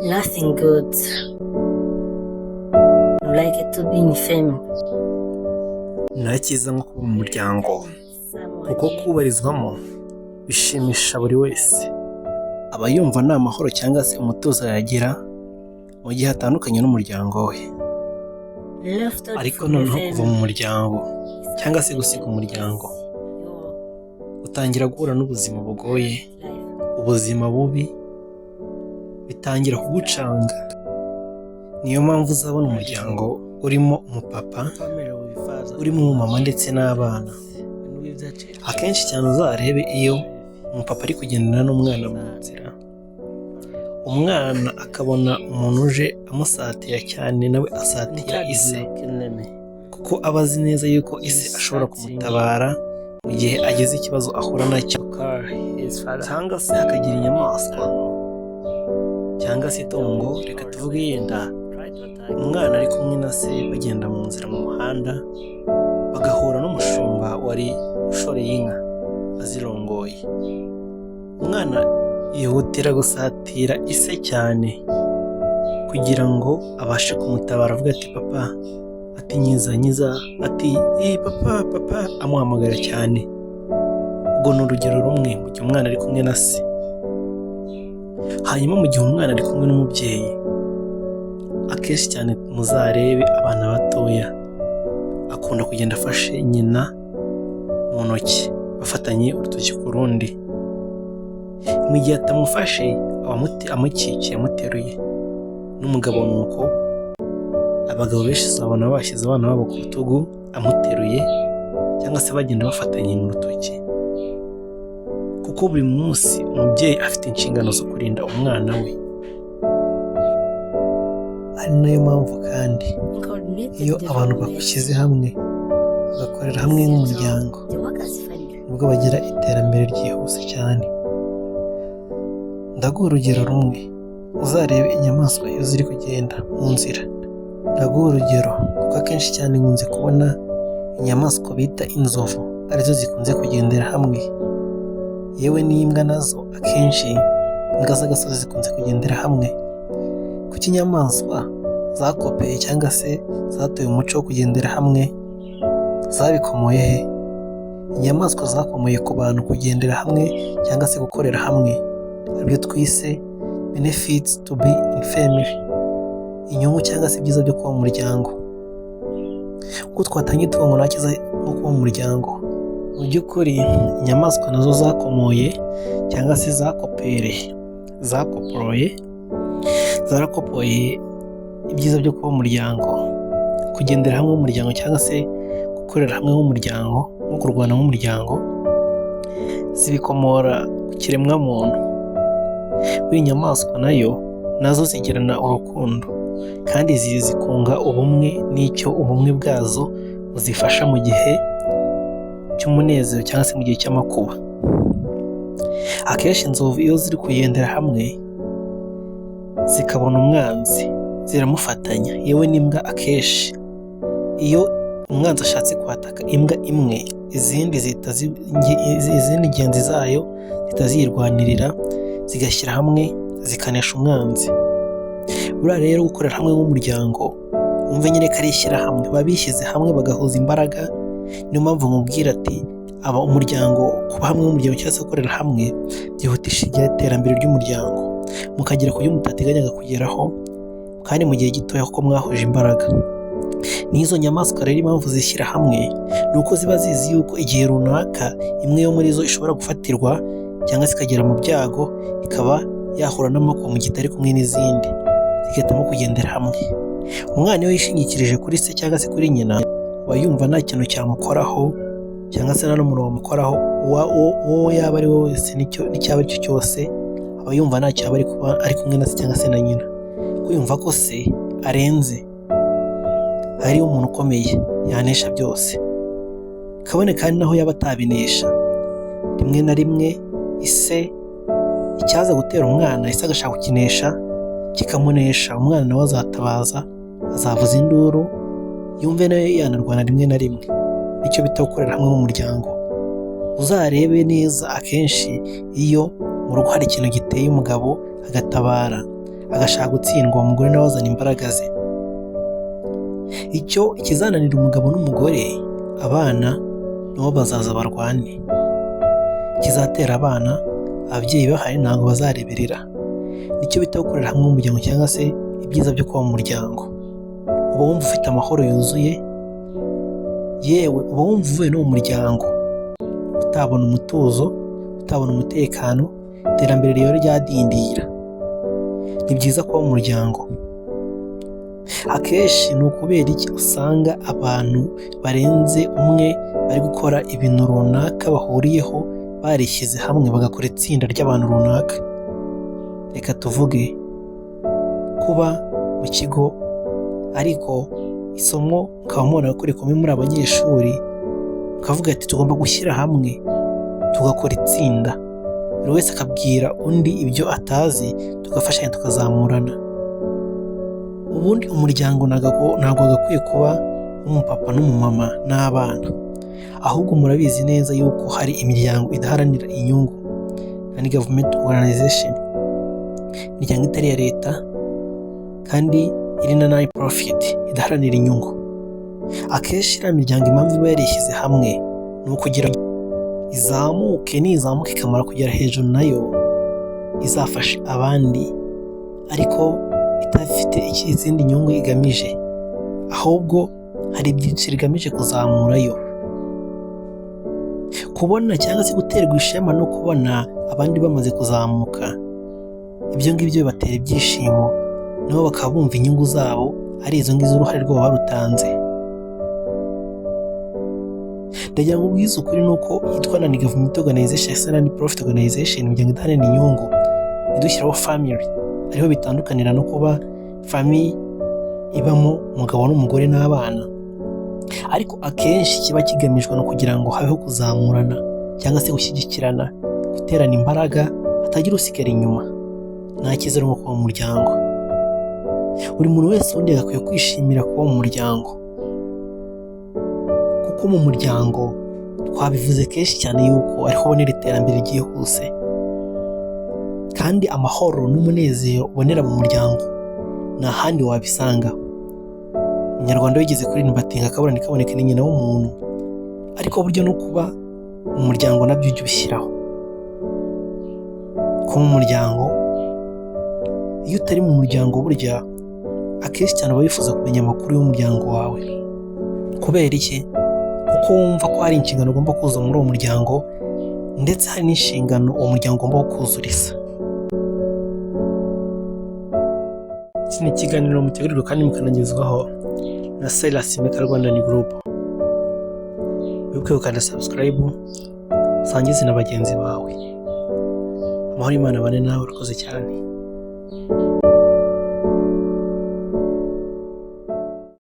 Nothing good like to be in family. nta cyiza nko kuba mu muryango kuko kubarizwamo bishimisha buri wese, aba yumva nta mahoro cyangwa se umutuzo yagira mu gihe atandukanye n'umuryango we. Ariko noneho kuva mu muryango cyangwa se gusiga umuryango, utangira guhura n'ubuzima bugoye, ubuzima bubi bitangira kugucanga. Niyo mpamvu uzabona umuryango urimo umupapa, urimo umumama ndetse n'abana. Akenshi cyane uzarebe iyo umupapa ari kugendana n'umwana mu nzira, umwana akabona umuntu uje amusatira cyane, nawe asatira ise, kuko aba azi neza yuko ise ashobora kumutabara mu gihe agize ikibazo ahura nacyo. Cyangwa se hakagira inyamaswa cyangwa se itungo, reka tuvuge yenda umwana ari kumwe na se bagenda mu nzira mu muhanda, bagahura n'umushumba wari ushoreye inka azirongoye. Umwana yihutira gusatira ise cyane kugira ngo abashe kumutabara, avuga ati papa, ati nyiza, ati papa, amuhamagara cyane. Ubwo ni urugero rumwe mu gihe umwana ari kumwe na se. Hanyuma mu gihe umwana ari kumwe n'umubyeyi, akenshi cyane muzarebe abana batoya akunda kugenda afashe nyina mu ntoki, bafatanye urutoki ku rundi. Mu gihe atamufashe amukikiye, amuteruye. N'umugabo ni uko, abagabo benshi uzabona bashyize abana babo ku rutugu amuteruye, cyangwa se bagenda bafatanye mu rutoki, kuko buri munsi umubyeyi afite inshingano zo kurinda umwana we. Ari nayo mpamvu kandi iyo abantu bagushyize hamwe bagakorera hamwe nk'umuryango, nibwo bagira iterambere ryihuse cyane. Ndaguha urugero rumwe, uzarebe inyamaswa iyo ziri kugenda mu nzira. Ndaguha urugero kuko akenshi cyane nkunze kubona inyamaswa bita inzovu arizo zikunze kugendera hamwe, yewe n'imbwa nazo akenshi imbwa z'agasozi zikunze kugendera hamwe. Kuko inyamaswa zakopeye cyangwa se zatoye umuco wo kugendera hamwe zabikomoye he? Inyamaswa zakomoye ku bantu kugendera hamwe cyangwa se gukorera hamwe, aribyo twise benefits to be in family, inyungu cyangwa se ibyiza byo kuba mu muryango. Uko twatangiye tuvuga ngo nta cyiza nko kuba mu muryango, mu by'ukuri inyamaswa nazo zakomoye cyangwa se zarakopoye ibyiza byo kuba mu muryango, kugendera hamwe nk'umuryango cyangwa se gukorera hamwe nk'umuryango, nko kurwana nk'umuryango, zibikomora ku kiremwamuntu. Buri nyamaswa nazo zigirana urukundo kandi zikunga ubumwe, n'icyo ubumwe bwazo buzifasha mu gihe cy'umunezero cyangwa se mu gihe cy'amakuba. Akenshi inzovu iyo ziri kugendera hamwe zikabona umwanzi ziramufatanya, yewe n'imbwa akenshi iyo umwanzi ashatse kwataka imbwa imwe, izindi ngenzi zayo zitazirwanirira, zigashyira hamwe zikanesha umwanzi. Buriya rero gukorera hamwe nk'umuryango, wumve nyine ko ari ishyirahamwe, baba bishyize hamwe bagahuza imbaraga. Niyo mpamvu mubwira ati umuryango, kuba hamwe nk'umuryango cyangwa se gukorera hamwe byihutisha iterambere ry'umuryango, mukagera ku byo mutateganyaga kugeraho kandi mu gihe gitoya kuko mwahuje imbaraga. N'izo nyamaswa rero impamvu zishyira hamwe ni uko ziba zizi yuko igihe runaka imwe yo muri zo ishobora gufatirwa cyangwa se ikagera mu byago, ikaba yahura n'amakuba mu gihe itari kumwe n'izindi, zigahitamo kugendera hamwe. Umwana iyo yishingikirije kuri se cyangwa se kuri nyina, aba yumva nta kintu cyamukoraho cyangwa se nta n'umuntu wamukoraho, uwo yaba ari we wese n'icyaba ari cyo cyose, aba yumva ntacyo yaba ari kumwe na se cyangwa se na nyina, kuko yumva ko se arenze, ari umuntu ukomeye yanesha byose. Kabone kandi naho yaba atabinesha, rimwe na rimwe ise icyaza gutera umwana, ise agashaka kukinesha kikamunesha, umwana nawe azatabaza, azavuza induru, yumve nawe yanarwana rimwe na rimwe. Nicyo bita gukorera hamwe nk'umuryango. Uzarebe neza akenshi iyo mu rugo hari ikintu giteye umugabo agatabara, agashaka gutsindwa, uwo mugore nawe azana imbaraga ze. Icyo ikizananira umugabo n'umugore, abana nabo bazaza barwane. Ikizatera abana, ababyeyi bahari ntabwo bazareberera. Nicyo bita gukorera hamwe mu muryango, cyangwa se ibyiza byo kuba mu muryango. Uba wumva ufite amahoro yuzuye, yewe uba wumva uvuye no mu muryango utabona umutuzo, utabona umutekano, iterambere ryawe ryadindira. Ni byiza kuba mu muryango. Akenshi ni ukubera iki usanga abantu barenze umwe bari gukora ibintu runaka bahuriyeho, barishyize hamwe bagakora itsinda ry'abantu runaka. Reka tuvuge kuba mu kigo, ariko isomo mukaba mubona ko rikomeye muri abanyeshuri, mukavuga ati tugomba gushyira hamwe tugakora itsinda, buri wese akabwira undi ibyo atazi, tugafashanya tukazamurana. Ubundi umuryango ntabwo agakwiye kuba umupapa n'umumama n'abana, ahubwo murabizi neza yuko hari imiryango idaharanira inyungu, non-government organization, imiryango itari iya leta kandi iri na non-profit, idaharanira inyungu. Akenshi iriya miryango impamvu iba yarishyize hamwe ni ukugira ngo izamuke, nizamuka ikamara kugera hejuru, nayo izafasha abandi, ariko itafite izindi nyungu igamije, ahubwo hari ibyiciro igamije kuzamurayo. Kubona cyangwa se guterwa ishema no kubona abandi bamaze kuzamuka, ibyo ngibyo bibatera ibyishimo, nabo bakaba bumva inyungu zabo ari izo ngizo, uruhare rwabo barutanze. Ndagira ngo ubwize ukuri ni uko yitwa non-government organization cyangwa non-profit organization, imiryango idaharanira inyungu, idushyiraho family, ariho bitandukanira no kuba family ibamo umugabo n'umugore n'abana. Ariko akenshi kiba kigamijwe no kugira ngo habeho kuzamurana cyangwa se gushyigikirana, guterana imbaraga, hatagira usigara inyuma. Nta cyiza nko kuba mu muryango. Buri muntu wese undi agakwiye kwishimira kuba mu muryango, kuko mu muryango twabivuze kenshi cyane yuko ariho ubonera iterambere ryihuse, kandi amahoro n'umunezero ubonera mu muryango nta handi wabisanga. Umunyarwanda wigeze kuririmba ati akabura ntikaboneke ni nyina w'umuntu, ariko buryo no kuba mu muryango nabyo ujya ubishyiraho. Kuba mu muryango, iyo utari mu muryango burya akenshi cyane uba wifuza kumenya amakuru y'umuryango wawe. Kubera iki? Kuko wumva ko hari inshingano ugomba kuzuza muri uwo muryango, ndetse hari n'inshingano uwo muryango ugomba kuzuriza. Iki ni ikiganiro mutegurirwa kandi mukanagezwaho na Silas Meka Rwandan Group. Wibuke gukanda subscribe, usangize na bagenzi bawe. Amahoro y'Imana abane nawe, urakoze cyane.